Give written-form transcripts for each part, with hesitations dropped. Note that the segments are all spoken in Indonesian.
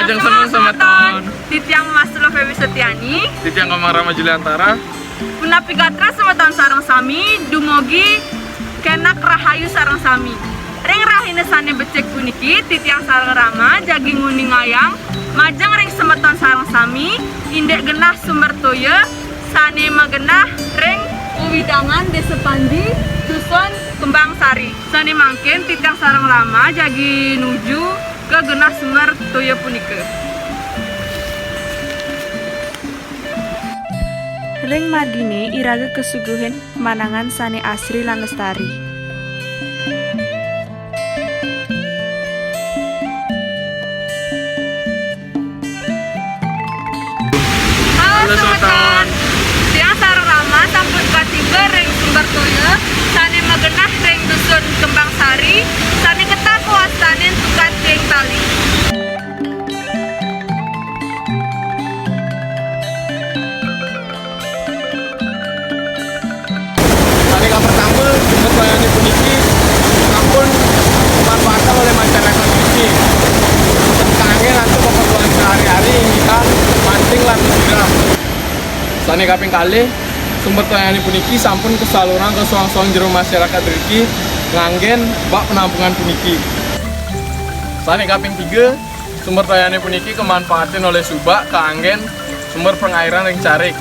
Lajeng semeton. Titiang Mas Lo Febi Setiani. Titiang Kamang Rama Juliantara. Punapi gatra semeton sareng sami dumugi kenak rahayu sareng sami. Ring rahine sane becek puniki titiang sareng Rama jagi nguning ayang majeng ring semeton sareng sami indek genah sumber toya sane magenah ring uwidangan desa Pandi dusun Kembang Sari. Sane mangkin titiang sareng Rama jagi nuju ke genah sumber toya punika. Ring madine iraga kesuguhan manangan sane asri lan lestari. Halo semeton. Tiang sareng Rama sampun katiga ring sumber toya sane magenah ring dusun Kembang Sari sane ketah kuasanen tukan ring tali. Sane kabar tanggul sumber toyane puniki sampun dimanfaatkan oleh masyarakat puniki. Kangge lanjut keperluan sehari-hari ngikan mancing lan menjeram. Sane kaping kalih sumber toyane puniki sampun kesaluran ke soang-soang jero masyarakat mriki nganggen bak penampungan puniki. Sane kaping 3 sumber toyane puniki kemanfaatin oleh subak keanggen sumber pengairan ring carik.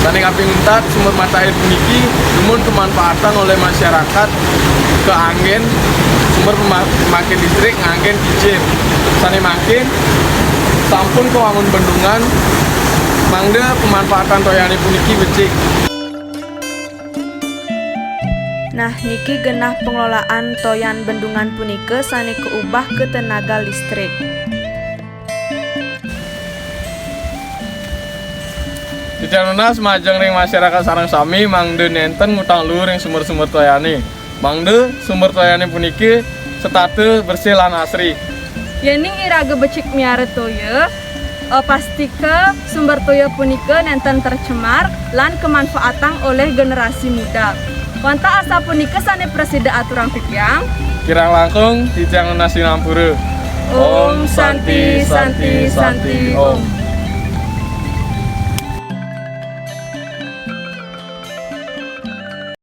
Sane kaping 4 sumber mata air puniki namun kemanfaatan oleh masyarakat keanggen sumber pemakai listrik nganggen kijin. Sane makin sampun kewangun bendungan mangde pemanfaatan toyane puniki becik. Nah, niki genah pengelolaan toyan bendungan punika sane keubah ke tenaga listrik. Titiang lunas majeng ring masyarakat sareng sami mangde nenten ngutang luhur ring sumber-sumber toyane. Mangde sumber toyane puniki setate bersih lan asri. Yening iraga becik miare toya pastika sumber toya punika nenten tercemar lan kemanfaatan oleh generasi muda. Wanta asa punika sane presida aturan titiang Kirang langkung titiang lunas sinampura. Om Santi Santi Santi Om.